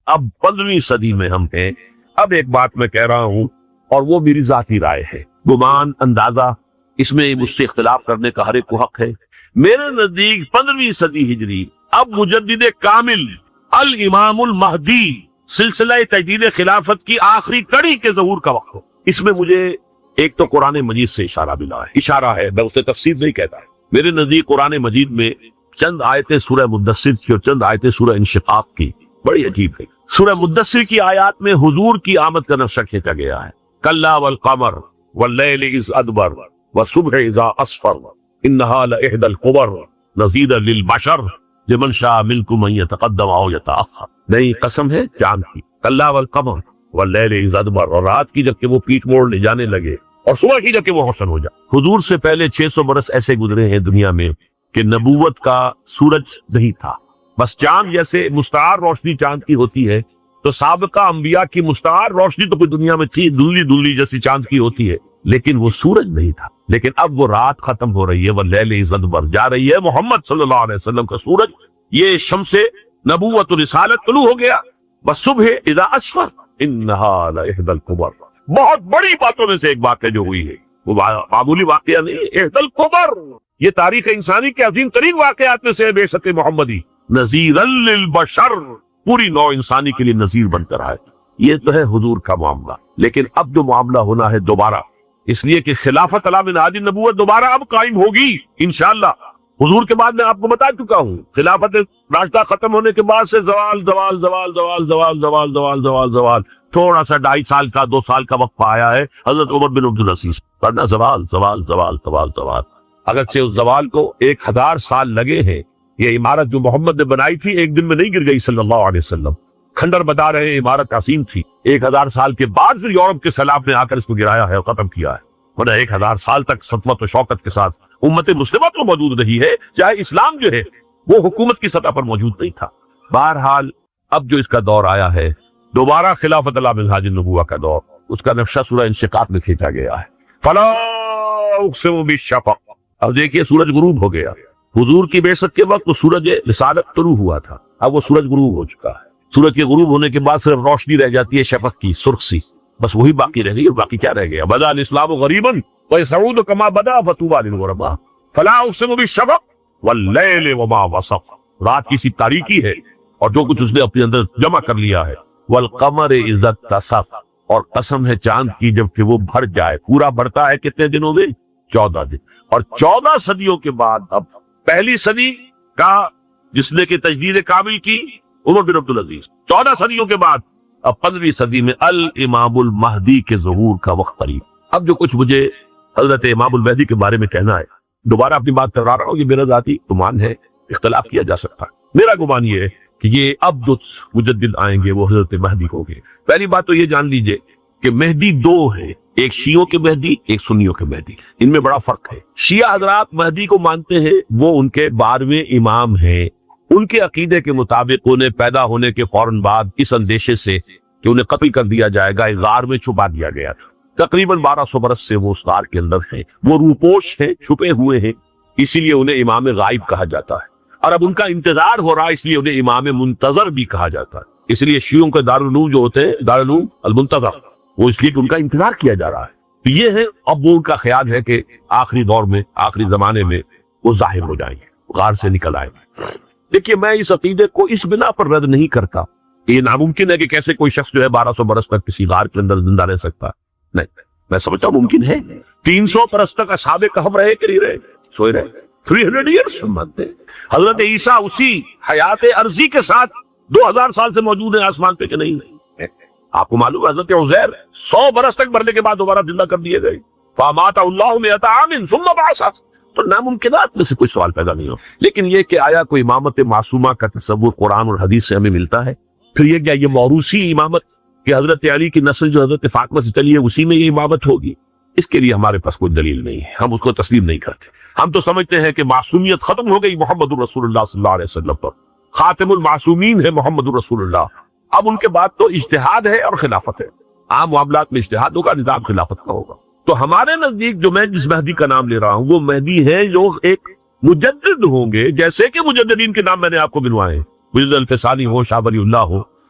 اب 15ویں صدی میں ہم ہیں. اب ایک بات میں کہہ رہا ہوں اور وہ میری ذاتی رائے ہے، گمان اندازہ اس میں مجھ سے اختلاف کرنے کا ہر ایک کو حق ہے. میرے نزدیک 15ویں صدی ہجری اب مجدد کامل الامام المہدی سلسلہ تجدید خلافت کی آخری کڑی کے ظہور کا وقت ہو. اس میں مجھے ایک تو قرآن مجید سے اشارہ ملا ہے، اشارہ ہے، میں اسے تفسیر نہیں کہتا. میرے نزدیک قرآن مجید میں چند آیتیں سورہ مدثر کی اور چند آیتیں سورہ انشقاق کی بڑی عجیب ہے. سورہ مدثر کی آیات میں حضور کی آمد کا نقشہ کھینچا گیا ہے. کلا والقمر واللیل اذ ادبر والصبح اذا اسفر انہا لإحدى الکبر نذیرا للبشر لمن شاء منکم ان یتقدم او یتأخر. نہیں، قسم ہے چاند کی. کلا والقمر واللیل اذ ادبر، اور رات کی جب کہ وہ پیٹ موڑ لے جانے لگے اور صبح کی جب کہ وہ روشن ہو جائے. حضور سے پہلے 600 برس ایسے گزرے ہیں دنیا میں کہ نبوت کا سورج نہیں تھا، بس چاند جیسے مستعار روشنی چاند کی ہوتی ہے تو سابقہ انبیاء کی مستعار روشنی تو کوئی دنیا میں تھی، دھندلی دھندلی جیسی چاند کی ہوتی ہے، لیکن وہ سورج نہیں تھا. لیکن اب وہ رات ختم ہو رہی ہے، واللیل اذ ادبر جا رہی ہے محمد صلی اللہ علیہ وسلم کا سورج. یہ شمس نبوت و رسالت طلوع ہو گیا. والصبح اذا اسفر انہا لإحدى الکبر. بہت بڑی باتوں میں سے ایک بات ہے جو ہوئی ہے، وہ معمولی واقعہ نہیں. احدى الکبر، یہ تاریخ انسانی کے عظیم ترین واقعات میں سے ہے. بعثت محمدی نذیرا للبشر، پوری نوع انسانی کے لیے نذیر بن کر آئے. یہ تو ہے حضور کا معاملہ. لیکن اب جو معاملہ ہونا ہے دوبارہ، اس لیے کہ خلافت علی منہاج النبوت دوبارہ اب قائم ہوگی انشاءاللہ. حضور کے بعد میں آپ کو بتا چکا ہوں، خلافت راشدہ ختم ہونے کے بعد سے زوال زوال زوال زوال زوال زوال زوال زوال زوال، تھوڑا سا 2.5 سال کا 2 سال کا وقفہ آیا ہے حضرت عمر بن عبدالعزیز، ورنہ زوال زوال زوال زوال زوال. اگرچہ اس زوال کو 1000 سال لگے ہیں. یہ عمارت جو محمد نے بنائی تھی ایک دن میں نہیں گر گئی صلی اللہ علیہ وسلم. کھنڈر بتا رہے ہیں عمارت عظیم تھی. 1000 سال کے بعد پھر یورپ کے سیلاب نے آ کر اس کو گرایا ہے اور ختم کیا ہے. ورنہ 1000 سال تک سطوت و شوکت کے ساتھ امت مسلمہ تو موجود رہی ہے، چاہے اسلام جو ہے وہ حکومت کی سطح پر موجود نہیں تھا. بہرحال اب جو اس کا دور آیا ہے دوبارہ خلافت علی منہاج النبوہ کا دور، اس کا نقشہ سورہ انشقاق میں کھینچا گیا ہے. فلا اقسم بالشفق. اب دیکھیے سورج غروب ہو گیا. حضور کی بعثت کے وقت وہ سورج رسالت طلوع ہوا تھا، اب وہ سورج غروب ہو چکا ہے. سورج کے غروب ہونے کے بعد صرف روشنی رہ جاتی ہے شفق کی، سرخ سی، بس وہی باقی رہ گئی. اور باقی کیا رہ گیا؟ بدا الاسلام غریبا ویسعود کما بدا فتوبى للغرباء. فلا اقسم بالشفق واللیل وما وسق. رات کی سی تاریکی ہے اور جو کچھ اس نے اپنے اندر جمع کر لیا ہے. والقمر اذا اتسق، اور قسم ہے چاند کی جب کہ وہ بھر جائے. پورا بڑھتا ہے کتنے دنوں میں؟ 14 دن. اور 14 صدیوں کے بعد اب پہلی صدی کا جس نے کہ تجدید کامل کی عمر بن عبدالعزیز، 14 صدیوں کے بعد اب 15ویں صدی میں الامام المہدی کے ظہور کا وقت قریب. اب جو کچھ مجھے حضرت امام المہدی کے بارے میں کہنا ہے، دوبارہ اپنی بات کرا رہا ہوں، یہ میرا ذاتی گمان ہے، اختلاف کیا جا سکتا ہے. میرا گمان یہ ہے کہ یہ اب جو مجدد آئیں گے وہ حضرت مہدی ہوں گے. پہلی بات تو یہ جان لیجئے کہ مہدی 2 ہیں، ایک شیعوں کے مہدی، ایک سنیوں کے مہدی. ان میں بڑا فرق ہے. شیعہ حضرات مہدی کو مانتے ہیں، وہ ان کے 12ویں امام ہیں. ان کے عقیدے کے مطابق انہیں پیدا ہونے کے فوراً بعد اس اندیشے سے کہ انہیں قتل کر دیا جائے گا ایک غار میں چھپا دیا گیا تھا. تقریباً 1200 برس سے وہ اس غار کے اندر ہیں. وہ روپوش ہیں، چھپے ہوئے ہیں، اسی لیے انہیں امام غائب کہا جاتا ہے. اور اب ان کا انتظار ہو رہا ہے، اس لیے انہیں امام منتظر بھی کہا جاتا ہے. اس لیے شیعوں کے دارالعلوم جو ہوتے ہیں دارالعلوم المنتظر، وہ اس لیے کہ ان کا انتظار کیا جا رہا ہے. تو یہ ہے اب وہ ان کا خیال ہے کہ آخری دور میں، آخری زمانے میں وہ ظاہر ہو جائیں گے، غار سے نکل آئیں گے. دیکھیے میں اس عقیدے کو اس بنا پر رد نہیں کرتا. یہ ناممکن ہے کہ کیسے کوئی شخص جو ہے 1200 برس تک کسی غار کے اندر زندہ رہ سکتا. نہیں، میں سمجھتا ہوں ممکن ہے. 300 برس تک اصحاب کہف رہے کہ نہیں رہے؟ سوئے رہے. 300 ایئرس مانتے ہیں. حضرت عیسیٰ اسی حیات عرضی کے ساتھ 2000 سال سے موجود ہیں آسمان پہ کہ نہیں؟ آپ کو معلوم ہے حضرت عزیر 100 برس تک مرنے کے بعد دوبارہ زندہ کر دیے گئے. فَأَمَاتَهُ اللَّهُ مِئَةَ عَامٍ ثُمَّ بَعَثَهُ. تو ناممکنات میں سے کوئی سوال پیدا نہیں ہو. لیکن یہ کہ آیا کوئی امامت معصومہ کا تصور قرآن اور حدیث سے ہمیں ملتا ہے؟ پھر یہ کیا یہ موروثی امامت کہ حضرت علی کی نسل جو حضرت فاطمہ سے چلی ہے اسی میں یہ امامت ہوگی؟ اس کے لیے ہمارے پاس کوئی دلیل نہیں ہے، ہم اس کو تسلیم نہیں کرتے. ہم تو سمجھتے ہیں کہ معصومیت ختم ہو گئی محمد الرسول اللہ صلی اللہ علیہ وسلم پر. خاتم المعصومین ہے محمد الرسول اللہ. اب ان کے بعد تو اجتہاد ہے اور خلافت ہے. عام معاملات میں اجتہاد ہوگا، نظام خلافت کا ہوگا. تو ہمارے نزدیک جو میں جس مہدی کا نام لے رہا ہوں وہ مہدی ہے جو ایک مجدد ہوں گے، جیسے کہ مجددین کے نام میں نے آپ کو گنوائے ہیں. مجدد الفسانی ہو، شاہ ولی اللہ ہو،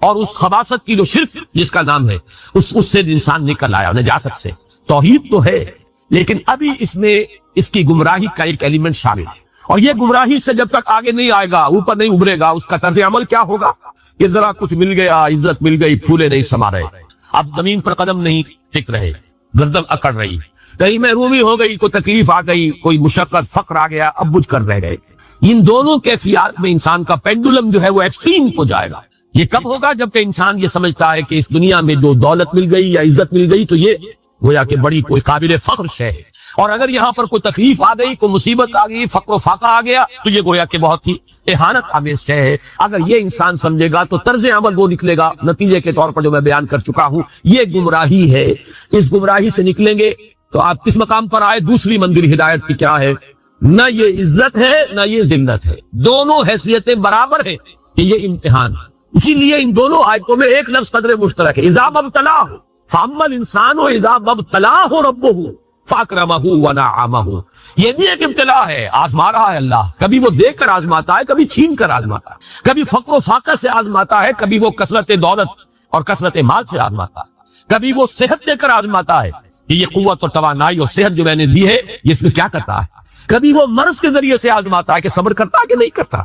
اور اس خباثت کی جو شرک جس کا نام ہے اس سے انسان نکل آیا نجاست سے. توحید تو ہے لیکن ابھی اس میں اس کی گمراہی کا ایک ایلیمنٹ شامل ہے, اور یہ گمراہی سے جب تک آگے نہیں آئے گا, اوپر نہیں ابھرے گا, اس کا طرز عمل کیا ہوگا؟ یہ ذرا کچھ مل گیا, عزت مل گئی, پھولے نہیں سما رہے, اب زمین پر قدم نہیں ٹک رہے, گردن اکڑ رہی, کہیں محرومی ہو گئی, کوئی تکلیف آ گئی, کوئی مشقت فقر آ گیا, اب بجھ کر رہ گئے. ان دونوں کیفیات میں انسان کا پینڈولم جو ہے وہ ایکسٹریم کو جائے گا. یہ کب ہوگا؟ جبکہ انسان یہ سمجھتا ہے کہ اس دنیا میں جو دولت مل گئی یا عزت مل گئی تو یہ گویا کہ بڑی کوئی قابل فخر شے ہے, اور اگر یہاں پر کوئی تکلیف آ گئی, کوئی مصیبت آ گئی, فقر و فاقہ آ گیا تو یہ گویا کہ بہت ہی اہانت آمیز شے ہے. اگر یہ انسان سمجھے گا تو طرز عمل وہ نکلے گا نتیجے کے طور پر جو میں بیان کر چکا ہوں. یہ گمراہی ہے. اس گمراہی سے نکلیں گے تو آپ کس مقام پر آئے؟ دوسری منزل ہدایت کی کیا ہے؟ نہ یہ عزت ہے نہ یہ ذلت ہے, دونوں حیثیتیں برابر ہیں کہ یہ امتحان. اسی لیے ان دونوں آیتوں میں ایک لفظ قدر مشترک ہے, اذا مبتلاہ فاما الانسان اذا مبتلاہ ربہ فاکرمہ ونعمہ. یہ بھی ایک ابتلا ہے, آزما رہا ہے اللہ. کبھی وہ دے کر آزماتا ہے, کبھی چھین کر آزماتا ہے, کبھی فقر و فاقہ سے آزماتا ہے, کبھی وہ کثرت دولت اور کثرت مال سے آزماتا ہے, کبھی وہ صحت دے کر آزماتا ہے کہ یہ قوت اور توانائی اور صحت جو میں نے دی ہے یہ اس میں کیا کرتا ہے, کبھی وہ مرض کے ذریعے سے آزماتا ہے کہ صبر کرتا ہے کہ نہیں کرتا.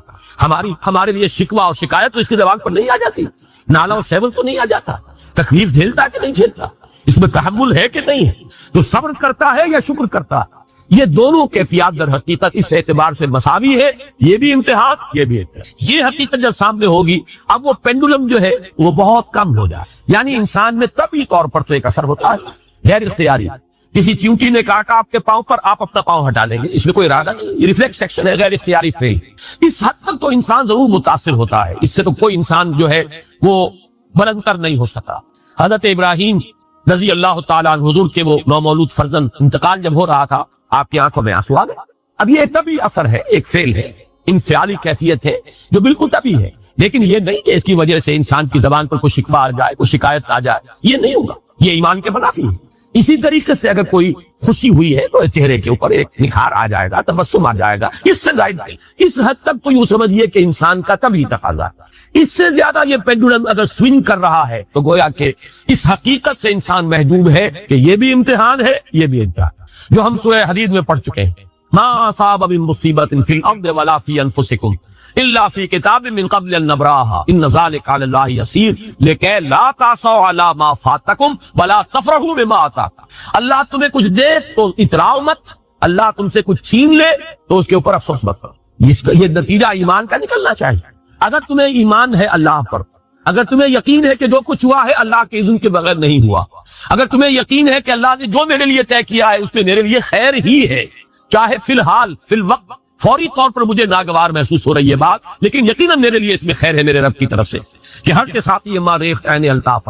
ہمارے لیے شکوہ اور شکایت تو اس کی زبان پر نہیں آ جاتی, نالا اور سیول تو نہیں آ جاتا, تکلیف جھیلتا ہے کہ نہیں جھیلتا, اس میں تحمل ہے کہ نہیں ہے, تو صبر کرتا ہے یا شکر کرتا ہے. یہ دونوں کیفیات در حقیقت اس اعتبار سے مساوی ہے, یہ بھی امتحان, یہ بھی امتحان. یہ حقیقت جب سامنے ہوگی اب وہ پینڈولم جو ہے وہ بہت کم ہو جائے. یعنی انسان میں طبعی طور پر تو ایک اثر ہوتا ہے غیر اختیاری. کسی چیونٹی نے کاٹا آپ کے پاؤں پر, آپ اپنا پاؤں ہٹا لیں گے, اس میں کوئی ارادہ نہیں, یہ ریفلیکس ایکشن ہے, غیر اختیاری فیل. اس حد تک تو انسان ضرور متاثر ہوتا ہے, اس سے تو کوئی انسان جو ہے وہ بلند تر نہیں ہو سکا. حضرت ابراہیم رضی اللہ تعالیٰ عنہ حضور کے وہ نومولود فرزند انتقال جب ہو رہا تھا, آپ کی آنکھوں میں آنسو آ گئے. اب یہ طبعی اثر ہے, ایک فیل ہے, انفعالی کیفیت ہے جو بالکل طبعی ہے, لیکن یہ نہیں کہ اس کی وجہ سے انسان کی زبان پر کوئی شکوہ آ جائے, کوئی شکایت آ جائے, یہ نہیں ہوگا. یہ ایمان کے منافی ہے. اسی طریقے سے اگر کوئی خوشی ہوئی ہے تو چہرے کے اوپر ایک نکھار آ جائے گا, تبسم آ جائے گا, اس سے زائد نہیں. اس حد تک تو یوں سمجھیے کہ انسان کا طبعی تقاضا ہے. اس سے زیادہ یہ پینڈولم اگر سوئنگ کر رہا ہے تو گویا کہ اس حقیقت سے انسان محجوب ہے کہ یہ بھی امتحان ہے, یہ بھی امتحان, جو ہم سورہ حدید میں پڑھ چکے ہیں. ما اصاب من مصیبت فی الارض ولا فی انفسکم الا فی کتاب من قبل ان نبراها ان ذلک علی اللہ یسیر لکی لا تعصوا علی ما فاتکم ولا تفرحوا بما آتاکم. اللہ تمہیں کچھ دے تو اتراؤ مت, اللہ تم سے کچھ چھین لے تو اس کے اوپر افسوس مت کرو. یہ نتیجہ ایمان کا نکلنا چاہیے. اگر تمہیں ایمان ہے اللہ پر, اگر تمہیں یقین ہے کہ جو کچھ ہوا ہے اللہ کے اذن کے بغیر نہیں ہوا, اگر تمہیں یقین ہے کہ اللہ نے جو میرے لیے طے کیا ہے اس میں میرے لیے خیر ہی ہے, چاہے فی الحال فی الوقت فوری طور پر مجھے ناگوار محسوس ہو رہی ہے بات, لیکن یقیناً میرے لیے اس میں خیر ہے میرے رب کی طرف سے. کہ ہر کے ساتھ یہ ماریخ عین الطاف,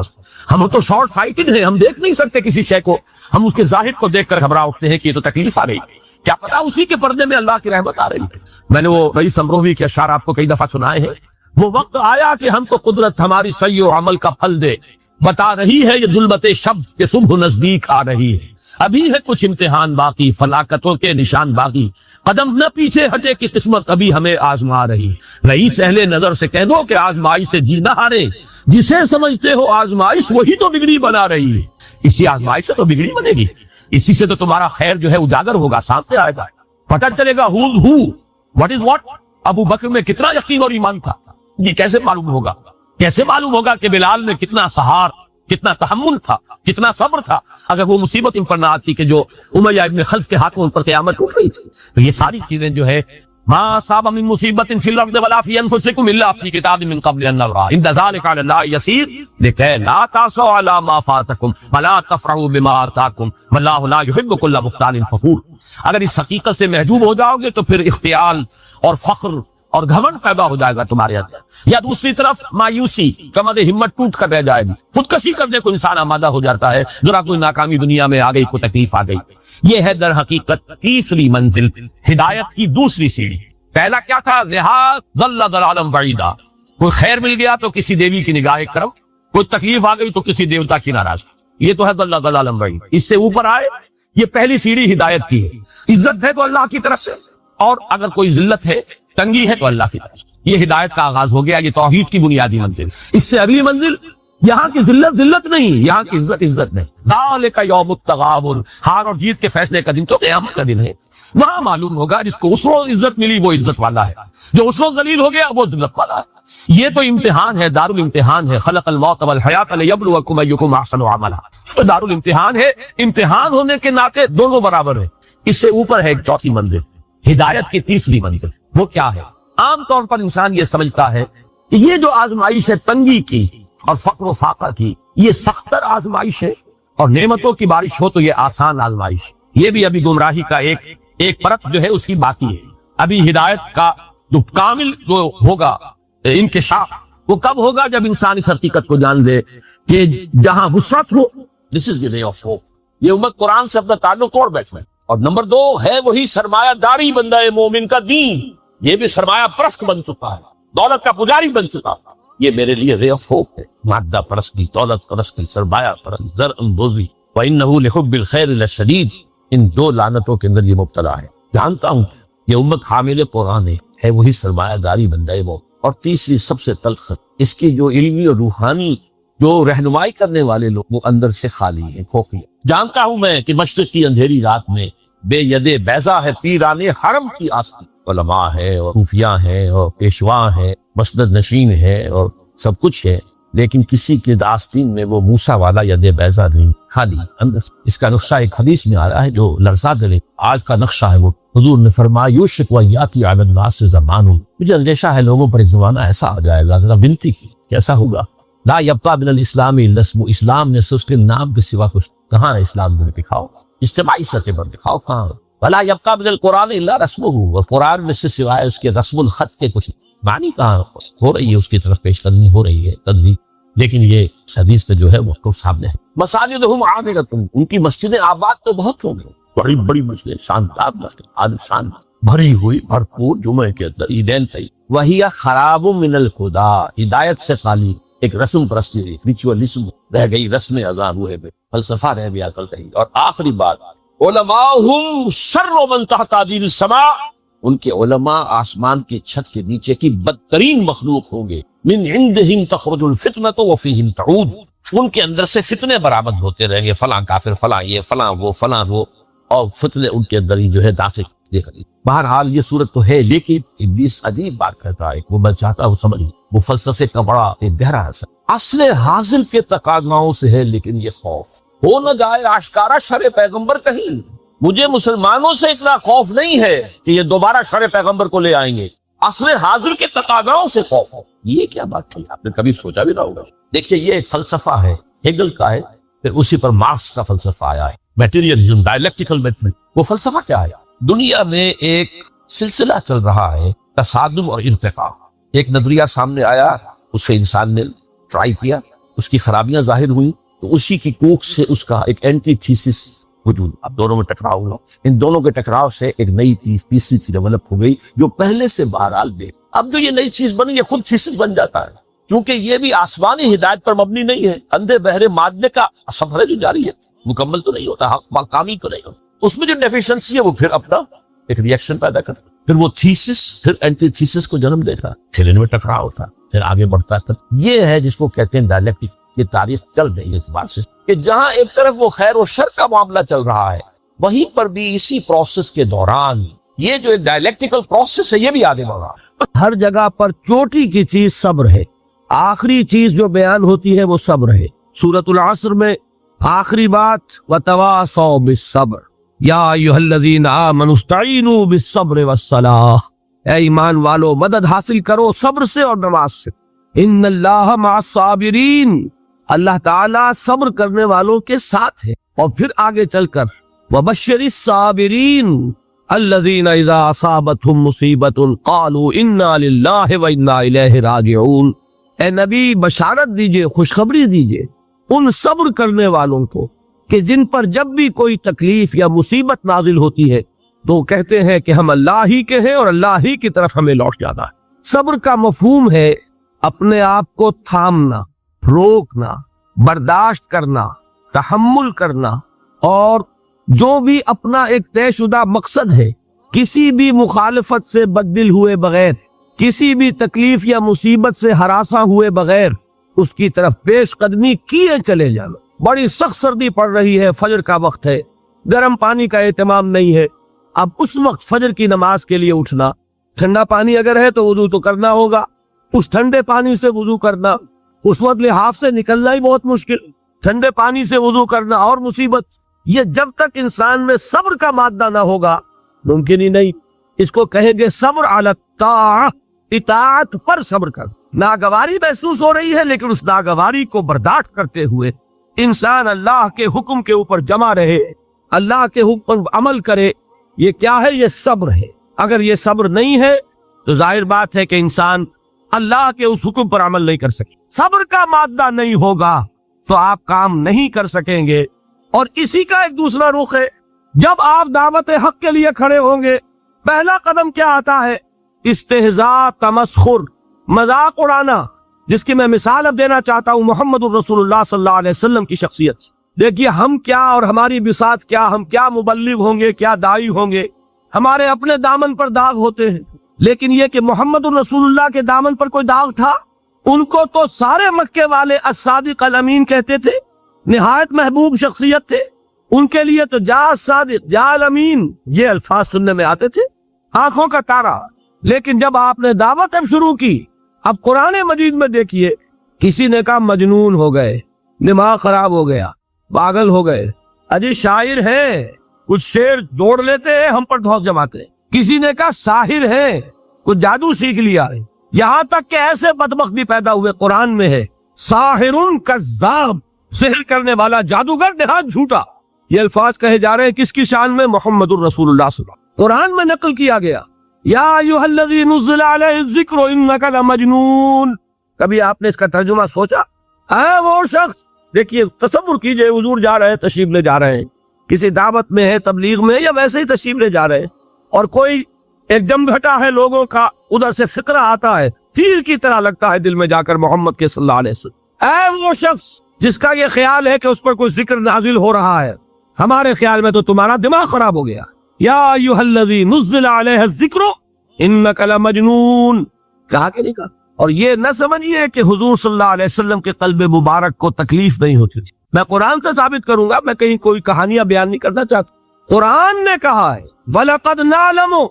ہم تو شارٹ سائٹڈ ہیں, ہم دیکھ نہیں سکتے کسی شے کو, ہم اس کے ظاہر کو دیکھ کر گھبرا اٹھتے ہیں کہ یہ تو تکلیف آ گئی, کیا پتا اسی کے پردے میں اللہ کی رحمت آ رہی ہے. میں نے وہ رئیس امروہوی کے اشعار آپ کو کئی دفعہ سنائے ہیں. وہ وقت آیا کہ ہم کو قدرت ہماری سعی و عمل کا پھل دے, بتا رہی ہے یہ ظلمت شب کہ صبح نزدیک آ رہی ہے. ابھی ہے کچھ امتحان باقی, فلاکتوں کے نشان باقی, قدم نہ پیچھے ہٹے کہ قسمت ابھی ہمیں آزما رہی. رئیس اہل نظر سے کہہ دو کہ آزمائش سے جی نہ ہارے, جسے سمجھتے ہو آزمائش وہی تو بگڑی بنا رہی ہے. اسی آزمائش سے تو بگڑی بنے گی, اسی سے تو تمہارا خیر جو ہے اجاگر ہوگا, سامنے آئے گا, پتہ چلے گا who what is what. ابو بکر میں کتنا یقین اور ایمان تھا, یہ کیسے معلوم ہوگا؟ کیسے معلوم ہوگا کہ بلال میں کتنا سہار, کتنا تحمل تھا, کتنا صبر تھا, اگر وہ مصیبت ان پر نہ آتی کہ جو امیہ ابن خلف کے ہاتھوں ان پر قیامت ٹوٹ رہی تھی. تو یہ ساری چیزیں جو ہے ما اصاب من مصیبت فی الارض ولا فی انفسکم الا فی کتاب من قبل ان نبرأ ان ذلک علی اللہ یسیر لکی لا تعصوا علی ما فاتکم ولا تفرحوا بما آتاکم واللہ لا یحب کل مختال فخور. اگر اس حقیقت سے محجوب ہو جاؤ گے تو پھر اختیال اور فخر اور گھمنڈ پیدا ہو جائے گا تمہارے اندر, یا دوسری طرف مایوسی, کمر ہمت ٹوٹ کر رہ جائے گی, خودکشی کرنے کو انسان آمادہ ہو جاتا ہے, ذرا کوئی ناکامی دنیا میں آ گئی, کوئی تکلیف آ گئی. یہ ہے در حقیقت تیسری منزل, ہدایت کی دوسری سیڑھی. پہلا کیا تھا؟ لحاظ ضل ضلالا بعیدا, کوئی خیر مل گیا تو کسی دیوی کی نگاہ کرم, کوئی تکلیف آ گئی تو کسی دیوتا کی ناراضگی. یہ تو ہے ضل ضلالا بعیدا. اس سے اوپر آئے, یہ پہلی سیڑھی ہدایت کی ہے. عزت ہے تو اللہ کی طرف سے, اور اگر کوئی ذلت ہے تنگی ہے تو اللہ کی طرف. یہ ہدایت کا آغاز ہو گیا, یہ توحید کی بنیادی منزل. اس سے اگلی منزل یہاں کی ذلت ذلت نہیں, یہاں کی عزت عزت نہیں. ذالک یوم التغابن, ہار اور جیت کے فیصلے کا دن تو قیامت کا دن ہے. وہاں معلوم ہوگا جس کو اس روز عزت ملی وہ عزت والا ہے, جو اس روز ذلیل ہو گیا وہ ذلت والا ہے. یہ تو امتحان ہے, دار الامتحان ہے. خلق الموت والحیات لیبلوکم ایکم احسن عملا. دار الامتحان ہے, امتحان ہونے کے ناطے دونوں برابر ہیں. اس سے اوپر ہے ایک چوتھی منزل, ہدایت کی تیسری منزل. وہ کیا ہے؟ عام طور پر انسان یہ سمجھتا ہے کہ یہ جو آزمائش ہے تنگی کی اور فقر و فاقہ کی, یہ سختر آزمائش ہے, اور نعمتوں کی بارش ہو تو یہ آسان آزمائش. یہ بھی ابھی گمراہی کا ایک پرت جو ہے اس کی باقی ہے. ابھی ہدایت کا جو کامل جو ہوگا انکشاف وہ کب ہوگا؟ جب انسان اس حقیقت کو جان لے کہ جہاں وسعت ہو, دس از دی وے آف ہوپ. یہ امت قرآن سے اپنا تعلق توڑ بیٹھے. اور نمبر 2 ہے وہی سرمایہ داری بندہ مومن کا دین. یہ بھی سرمایہ پرست بن چکا ہے, دولت کا پجاری بن چکا ہے. یہ میرے لیے وے آف ہوپ ہے. مادہ پرستی, دولت پرستی, سرمایہ پرست, زر اندوزی, وَإِنَّهُ لِحُبِّ الْخَيْرِ لَشَدِيدٌ, ان 2 لعنتوں کے اندر یہ مبتلا ہے. جانتا ہوں یہ امت حامل قرآن ہے وہی سرمایہ داری بندہ وہ. اور تیسری سب سے تلخ, اس کی جو علمی اور روحانی جو رہنمائی کرنے والے لوگ وہ اندر سے خالی ہیں, کھوکھلے. جانتا ہوں میں کہ مشرق کی اندھیری رات میں بے ید بیضا ہے پیرانے حرم کی آستی. علماء ہے اور صوفیاء ہیں اور پیشوا ہیں, مسند نشین ہے اور سب کچھ ہے, لیکن کسی کے آستین میں وہ موسیٰ والا ید بیضا نہیں, خالی اندر سے. اس کا نقشہ ایک حدیث میں آ رہا ہے جو لرزا دے. آج کا نقشہ ہے وہ. حضور نے فرمایا یوشک ویاتی علی الناس زمان, مجھے اندیشہ ہے لوگوں پر ایک زمانہ ایسا آ جائے گا. ذرا بنتی کی کیسا ہوگا؟ لا یبقى من الاسلام الا اسم, اسلام نے اس کے نام کے سوا کچھ کہاں ہے. اسلام نے دکھاؤ, اجتماعی سطح پر دکھاؤ کہاں. ولا یبقى من القرآن الا رسمه, اور قرآن میں سے سوائے اس کے رسم الخط کے کچھ معنی کہاں ہو رہی ہے. اس کی طرف پیش قدمی ہو رہی ہے, تدریج. لیکن یہ حدیث میں جو ہے وہ سامنے ہے. مساجدہم عامرۃ, ان کی مسجدیں آباد تو بہت ہوں گی, بڑی بڑی مسجدیں, شاندار مسجد, عالیشان, بھری ہوئی, بھرپور, جمعے کے اندر عیدین تئی. وہی خراب من الخدا, ہدایت سے خالی. ایک رسم پرستی, ریچولیزم رہ گئی, رسم اذان ہوئے بے, فلسفہ رہ گیا کل رہی. اور آخری بات, علماءہم شر من تحت عدیل السماء, ان کے علماء آسمان کی چھت کے نیچے کی بدترین مخلوق ہوں گے. من عندہم تخرج الفتنۃ وفیہم تعود, ان کے اندر سے فتنے برآمد ہوتے رہیں گے, فلاں کافر, فلاں یہ, فلاں وہ, فلاں وہ, اور فتنے ان کے اندر ہی جو ہے داخل. بہرحال یہ صورت تو ہے, لیکن ابلیس عجیب بات کہتا ہے. وہ میں چاہتا ہوں سمجھ, وہ فلسفے کا بڑا ایک گہرا اثر اصل حاصل کے تقاضاؤں سے ہے, لیکن یہ خوف ہو نہ جائے آشکارا شر پیغمبر کہیں. مجھے مسلمانوں سے اتنا خوف نہیں ہے کہ یہ دوبارہ شر پیغمبر کو لے آئیں گے, اصل حاضر کے تقاضاؤں سے خوف ہے. یہ کیا بات ہے, آپ نے کبھی سوچا بھی نہ ہوگا. دیکھیے یہ ایک فلسفہ ہے, ہیگل کا ہے, پھر اسی پر مارکس کا فلسفہ آیا ہے, میٹیریلزم, ڈائلیکٹیکل میتھڈ. وہ فلسفہ کیا ہے؟ دنیا میں ایک سلسلہ چل رہا ہے, تصادم اور ارتقاء. ایک نظریہ سامنے آیا, اس سے انسان نے ٹرائی کیا, اس کی خرابیاں ظاہر ہوئیں, تو اسی کی کوکھ سے اس کا ایک اینٹی تھیسس وجود. اب دونوں میں ٹکراؤ ہوا, ان دونوں کے ٹکراؤ سے ایک نئی تیسری چیز ڈیولپ ہو گئی, جو پہلے سے بہرحال دے. اب جو یہ نئی چیز بنی, یہ خود تھیسس بن جاتا ہے, کیونکہ یہ بھی آسمانی ہدایت پر مبنی نہیں ہے. اندھے بہرے مادے کا سفر ہے جو جاری ہے, مکمل تو نہیں ہوتا, کامل تو نہیں ہوتا. اس میں جو ڈیفیشنسی ہے وہ پھر اپنا ایک ریئیکشن پیدا کرتا, پھر وہ تھیسس پھر اینٹی تھیسس کو جنم دیتا, پھر ان میں ٹکراؤ ہوتا, پھر آگے بڑھتا ہے. یہ ہے جس کو کہتے ہیں ڈائلیکٹک. یہ تاریخ چل رہی ہے اعتبار سے کہ جہاں ایک طرف وہ خیر و شر کا معاملہ چل رہا ہے, وہیں پر بھی اسی پروسیس کے دوران یہ جو ایک ڈائلیکٹیکل پروسیس ہے یہ بھی آگے بڑھ رہا ہے. ہر جگہ پر چوٹی کی چیز صبر ہے, آخری چیز جو بیان ہوتی ہے وہ صبر ہے. سورۃ العصر میں آخری بات, وتواصوا بالصبر یا ایھا الذین آمنوا استعینوا بالصبر والصلاۃ, اے ایمان والو مدد حاصل کرو صبر سے اور نماز سے. ان اللہ مع الصابرین, اللہ تعالیٰ صبر کرنے والوں کے ساتھ ہے. اور پھر آگے چل کر وبشر الصابرین الذین اذا اصابتهم مصیبۃ قالوا انا للہ وانا الیہ راجعون, اے نبی بشارت دیجئے, خوشخبری دیجئے ان صبر کرنے والوں کو کہ جن پر جب بھی کوئی تکلیف یا مصیبت نازل ہوتی ہے تو کہتے ہیں کہ ہم اللہ ہی کے ہیں اور اللہ ہی کی طرف ہمیں لوٹ جانا ہے. صبر کا مفہوم ہے اپنے آپ کو تھامنا, روکنا, برداشت کرنا, تحمل کرنا, اور جو بھی اپنا ایک طے شدہ مقصد ہے کسی بھی مخالفت سے بددل ہوئے بغیر، کسی بھی تکلیف یا مصیبت سے ہراساں ہوئے بغیر اس کی طرف پیش قدمی کیے چلے جانا۔ بڑی سخت سردی پڑ رہی ہے، فجر کا وقت ہے، گرم پانی کا اہتمام نہیں ہے، اب اس وقت فجر کی نماز کے لیے اٹھنا، ٹھنڈا پانی اگر ہے تو وضو تو کرنا ہوگا، اس ٹھنڈے پانی سے وضو کرنا، اس وقت لحاف سے نکلنا ہی بہت مشکل، ٹھنڈے پانی سے وضو کرنا اور مصیبت۔ یہ جب تک انسان میں صبر کا مادہ نہ ہوگا ممکن ہی نہیں۔ اس کو کہیں گے صبر علی الطاعہ، اطاعت پر صبر کر۔ ناگواری محسوس ہو رہی ہے لیکن اس ناگواری کو برداشت کرتے ہوئے انسان اللہ کے حکم کے اوپر جمع رہے، اللہ کے حکم پر عمل کرے۔ یہ کیا ہے؟ یہ صبر ہے۔ اگر یہ صبر نہیں ہے تو ظاہر بات ہے کہ انسان اللہ کے اس حکم پر عمل نہیں کر سکے۔ صبر کا مادہ نہیں ہوگا تو آپ کام نہیں کر سکیں گے۔ اور اسی کا ایک دوسرا رخ ہے، جب آپ دعوت حق کے لیے کھڑے ہوں گے پہلا قدم کیا آتا ہے؟ استہزاء، تمسخر، مذاق اڑانا، جس کی میں مثال اب دینا چاہتا ہوں محمد الرسول اللہ صلی اللہ علیہ وسلم کی شخصیت سے۔ دیکھیے ہم کیا اور ہماری بساط کیا، ہم کیا مبلغ ہوں گے، کیا داعی ہوں گے، ہمارے اپنے دامن پر داغ ہوتے ہیں، لیکن یہ کہ محمد الرسول اللہ کے دامن پر کوئی داغ تھا؟ ان کو تو سارے مکے والے الصادق الامین کہتے تھے، نہایت محبوب شخصیت تھے، ان کے لیے تو جا صادق جا الامین یہ الفاظ سننے میں آتے تھے، آنکھوں کا تارا۔ لیکن جب آپ نے دعوت اب شروع کی، اب قرآن مجید میں دیکھیے کسی نے کہا مجنون ہو گئے، دماغ خراب ہو گیا، پاگل ہو گئے، اجی شاعر ہیں، کچھ شعر جوڑ لیتے ہیں ہم پر دھوک جماتے ہیں۔ کسی نے کہا ساحر ہیں، کچھ جادو سیکھ لیا ہے، یہاں تک کہ ایسے بدبخت بھی پیدا ہوئے، قرآن میں ہے ساحر کذاب، سحر کرنے والا جادوگر نہایت جھوٹا۔ یہ الفاظ کہے جا رہے ہیں کس کی شان میں؟ محمد الرسول اللہ صلی اللہ علیہ وسلم۔ قرآن میں نقل کیا گیا یا ایھا الذی نزل علیہ الذکر انک لمجنون۔ کبھی آپ نے اس کا ترجمہ سوچا؟ اے وہ شخص، دیکھیے تصور کیجئے حضور جا رہے ہیں، تشریف لے جا رہے ہیں، کسی دعوت میں ہے، تبلیغ میں، یا ویسے ہی تشریف لے جا رہے ہیں، اور کوئی ایک جمگھٹا ہے لوگوں کا، ادھر سے فقرہ آتا ہے، تیر کی طرح لگتا ہے دل میں جا کر محمد کے صلی اللہ علیہ وسلم۔ اے وہ شخص جس کا یہ خیال ہے کہ اس پر کوئی ذکر نازل ہو رہا ہے، ہمارے خیال میں تو تمہارا دماغ خراب ہو گیا۔ یا ایھا الذی نزل علیہ الذکر انک لمجنون، کہا کہ نہیں کہا؟ اور یہ نہ سمجھیے کہ حضور صلی اللہ علیہ وسلم کے قلب مبارک کو تکلیف نہیں ہوتی تھی۔ میں قرآن سے ثابت کروں گا، میں کہیں کوئی کہانیاں بیان نہیں کرنا چاہتا۔ قرآن نے کہا ہے وَلَقَدْ نَعْلَمُ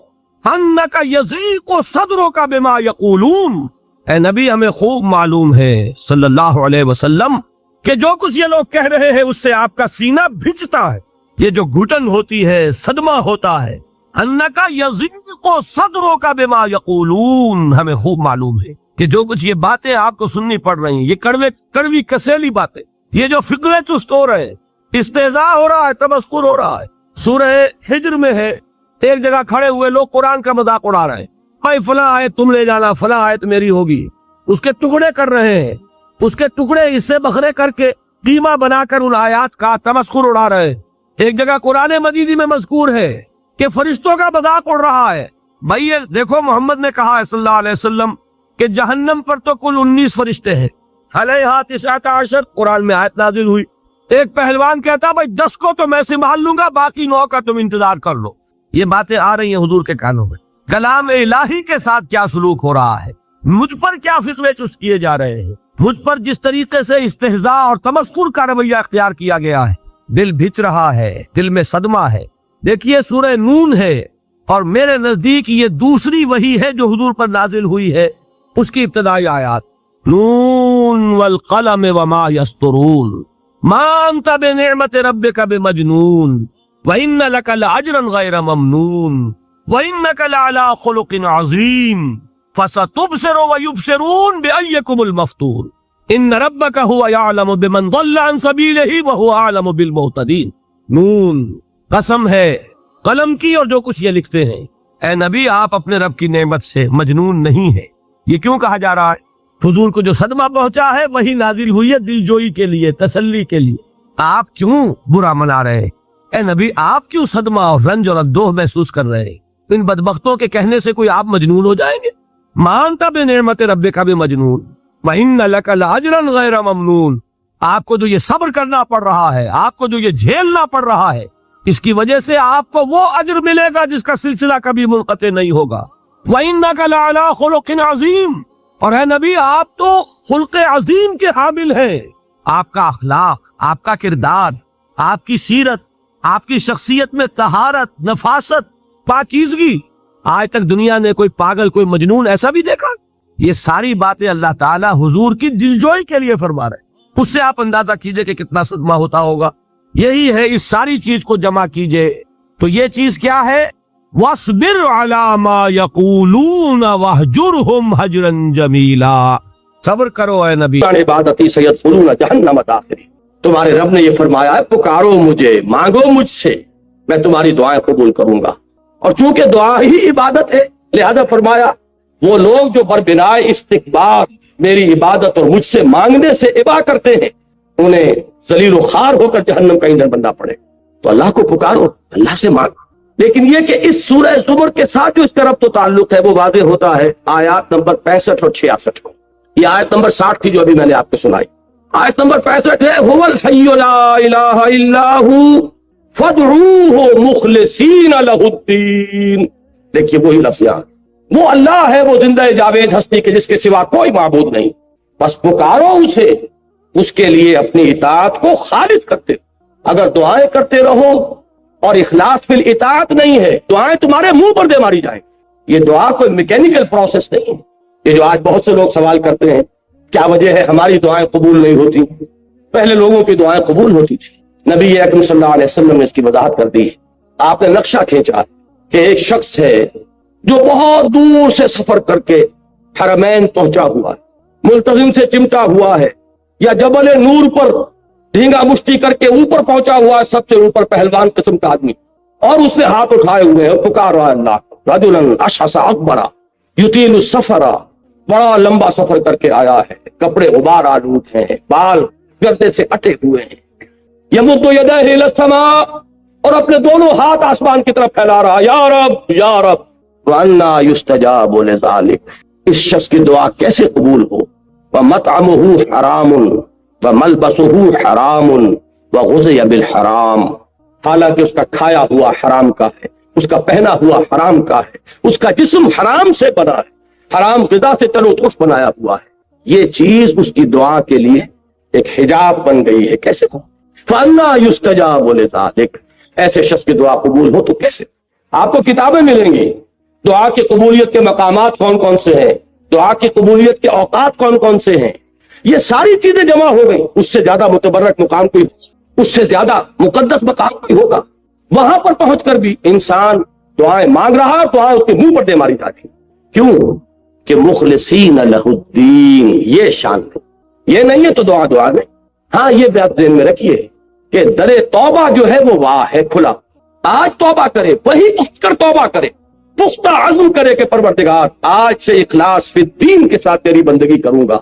أَنَّكَ يَضِيقُ صَدْرُكَ بِمَا يَقُولُونَ۔ اے نبی ہمیں خوب معلوم ہے صلی اللہ علیہ وسلم کہ جو کچھ یہ لوگ کہہ رہے ہیں اس سے آپ کا سینہ بھجتا ہے، یہ جو گھٹن ہوتی ہے، صدمہ ہوتا ہے۔ انک یضیق صدرک بما یقولون، ہمیں خوب معلوم ہے کہ جو کچھ یہ باتیں آپ کو سننی پڑ رہی ہیں، یہ کڑوی کسیلی باتیں، یہ جو فکرے چست ہو رہے ہیں، استہزاء ہو رہا ہے، تمسخر ہو رہا ہے۔ سورہ ہجر میں ہے، ایک جگہ کھڑے ہوئے لوگ قرآن کا مذاق اڑا رہے ہیں، بھائی فلاں آیت تم لے جانا، فلاں آیت میری ہوگی، اس کے ٹکڑے کر رہے ہیں، اس کے ٹکڑے حصے بکھرے کر کے قیمہ بنا کر ان آیات کا تمسخر اڑا رہے ہیں۔ ایک جگہ قرآن مجید میں مذکور ہے کہ فرشتوں کا مذاق اڑ رہا ہے۔ بھائی یہ دیکھو محمد نے کہا ہے صلی اللہ علیہ وسلم کہ جہنم پر تو کل 19 فرشتے ہیں، علیہا 19 قرآن میں آیت نازل ہوئی۔ ایک پہلوان کہتا بھائی 10 کو تو میں سنبھال لوں گا، باقی 9 کا تم انتظار کر لو۔ یہ باتیں آ رہی ہیں حضور کے کانوں میں۔ کلام الہی کے ساتھ کیا سلوک ہو رہا ہے، مجھ پر کیا فکرے چست کیے جا رہے ہیں، مجھ پر جس طریقے سے استہزاء اور تمسخر کا رویہ اختیار کیا گیا ہے، دل بھچ رہا ہے، دل میں صدمہ ہے۔ دیکھیے سورہ نون ہے، اور میرے نزدیک یہ دوسری وحی ہے جو حضور پر نازل ہوئی ہے، اس کی ابتدائی آیات نون والقلم وما یسطرون ما انت بنعمت ربک بمجنون وان لک لاجرا غیر ممنون وانک لعلی خلق عظیم فستبصر ویبصرون بأیکم المفتون ان ربک هو یعلم بمن ضل عن سبیلہ وهو اعلم بالمہتدین۔ نون، قسم ہے قلم کی اور جو کچھ یہ لکھتے ہیں۔ اے نبی آپ اپنے رب کی نعمت سے مجنون نہیں ہے۔ یہ کیوں کہا جا رہا ہے؟ حضور کو جو صدمہ پہنچا ہے وہی نازل ہوئی ہے دل جوئی کے لیے، تسلی کے لیے۔ آپ کیوں برا منا رہے ہیں؟ اے نبی آپ کیوں صدمہ اور رنج اور اندوہ محسوس کر رہے ہیں؟ ان بدبختوں کے کہنے سے کوئی آپ مجنون ہو جائیں گے؟ مانتا بنعمت ربک بمجنون وَإِنَّ لَكَ لَأَجْرًا غَيْرَ مَمْنُونَ۔ آپ کو جو یہ صبر کرنا پڑ رہا ہے، آپ کو جو یہ جھیلنا پڑ رہا ہے، اس کی وجہ سے آپ کو وہ اجر ملے گا جس کا سلسلہ کبھی منقطع نہیں ہوگا۔ وَإِنَّكَ لَعَلَىٰ خُلُقٍ عَظِيمٍ، اور اے نبی آپ تو خلق عظیم کے حامل ہیں۔ آپ کا اخلاق، آپ کا کردار، آپ کی سیرت، آپ کی شخصیت میں طہارت، نفاست، پاکیزگی، آج تک دنیا نے کوئی پاگل، کوئی مجنون ایسا بھی دیکھا؟ یہ ساری باتیں اللہ تعالیٰ حضور کی دلجوئی کے لیے فرما رہے ہیں۔ اس سے آپ اندازہ کیجئے کہ کتنا صدمہ ہوتا ہوگا۔ یہی ہے، اس ساری چیز کو جمع کیجئے تو یہ چیز کیا ہے؟ وَاصْبِرْ عَلَىٰ مَا يَقُولُونَ وَاهْجُرْهُمْ هَجْرًا جَمِيلًا، صبر کرو اے نبی۔ عبادتی سیدخلون جہنم داخلین، تمہارے رب نے یہ فرمایا ہے پکارو مجھے، مانگو مجھ سے، میں تمہاری دعائیں قبول کروں گا۔ اور چونکہ دعا ہی عبادت ہے لہذا فرمایا وہ لوگ جو بربنائے استکبار میری عبادت اور مجھ سے مانگنے سے ابا کرتے ہیں انہیں ذلیل و خوار ہو کر جہنم کا ایندھن بننا پڑے۔ تو اللہ کو پکارو، اللہ سے مانگو۔ لیکن یہ کہ اس سورہ زمر کے ساتھ جو اس کا ربط و تعلق ہے وہ واضح ہوتا ہے آیات نمبر 65 اور 66 کو۔ یہ آیت نمبر 60 تھی جو ابھی میں نے آپ کو سنائی۔ آیت نمبر 65 ہے هو الحی لا الہ الا ہو فادعوہ مخلصین لہ الدین۔ دیکھیے وہی لفظ یہاں، وہ اللہ ہے، وہ زندہ جاوید ہستی کے جس کے سوا کوئی معبود نہیں، بس پکارو اسے، اس کے لیے اپنی اطاعت کو خالص کرتے رہو۔ اگر دعائیں کرتے رہو اور اخلاص فی الاطاعت نہیں ہے، دعائیں تمہارے منہ پر دے ماری جائیں۔ یہ دعا کوئی میکینیکل پروسیس نہیں ہے۔ یہ جو آج بہت سے لوگ سوال کرتے ہیں کیا وجہ ہے ہماری دعائیں قبول نہیں ہوتی، پہلے لوگوں کی دعائیں قبول ہوتی تھی۔ نبی اکرم صلی اللہ علیہ وسلم نے اس کی وضاحت کر دی ہے۔ آپ نے نقشہ کھینچا کہ ایک شخص ہے جو بہت دور سے سفر کر کے حرمین پہنچا ہوا ہے، ملتزم سے چمٹا ہوا ہے، یا جبل نور پر ڈھینگا مشتی کر کے اوپر پہنچا ہوا ہے، سب سے اوپر پہلوان قسم کا آدمی، اور اس نے ہاتھ اٹھائے ہوئے ہیں، پکار رہا ہے اللہ کو۔ رجلا اشعث اکبر یطیل السفر، بڑا لمبا سفر کر کے آیا ہے، کپڑے غبار آلود ہیں، بال گردے سے اٹے ہوئے ہیں، یمد یدہ الی السماء، اور اپنے دونوں ہاتھ آسمان کی طرف پھیلا رہا، یا رب یا رب۔ وَأَنَّا يُسْتَجَابُ لِذَلِكَ، اس شخص کی دعا کیسے قبول ہو؟ وَمَطْعَمُهُ حَرَامٌ وَمَلْبَسُهُ حَرَامٌ وَغُذِيَ بِالْحَرَامِ، حالانکہ اس کا کھایا ہوا حرام کا ہے، اس کا پہنا ہوا حرام کا ہے، اس کا جسم حرام سے بنا ہے، حرام غذا سے تلو تخش بنایا ہوا ہے، یہ چیز اس کی دعا کے لیے ایک حجاب بن گئی ہے۔ کیسے ہو؟ فَأَنَّا يُسْتَجَابُ لِذَلِكَ، ایسے شخص کی دعا قبول ہو تو کیسے؟ آپ کو کتابیں ملیں گی، دعا کی قبولیت کے مقامات کون کون سے ہیں، دعا کی قبولیت کے اوقات کون کون سے ہیں، یہ ساری چیزیں جمع ہو گئی۔ اس سے زیادہ متبرک مقام کوئی، اس سے زیادہ مقدس مقام کوئی ہوگا؟ وہاں پر پہنچ کر بھی انسان دعائیں مانگ رہا تو اس کے منہ پر دے ماری جاتی۔ کیوں؟ کہ مخلصین لہ الدین، یہ شان ہے، یہ نہیں ہے تو دعا دعا نہیں۔ ہاں یہ بات ذہن میں رکھیے کہ در توبہ جو ہے وہ واہ ہے، کھلا۔ آج توبہ کرے، وہی اٹھ کر توبہ کرے، پختہ عزم کرے کہ پروردگار آج سے اخلاص فی الدین کے ساتھ تیری بندگی کروں گا،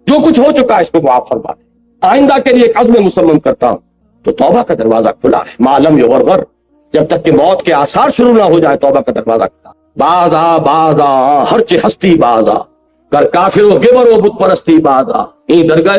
جو کچھ ہو چکا ہے اس کو معاف فرما دے، آئندہ کے لیے ایک عزم مسلم کرتا ہوں، تو توبہ کا دروازہ کھلا ہے۔ معلوم یغرغر، جب تک کہ موت کے آثار شروع نہ ہو جائے توبہ کا دروازہ کھلا۔ باز آ ہر چہ ہستی باز آ، کر کافر و گبر و بت پرستی باز آ، این درگاہ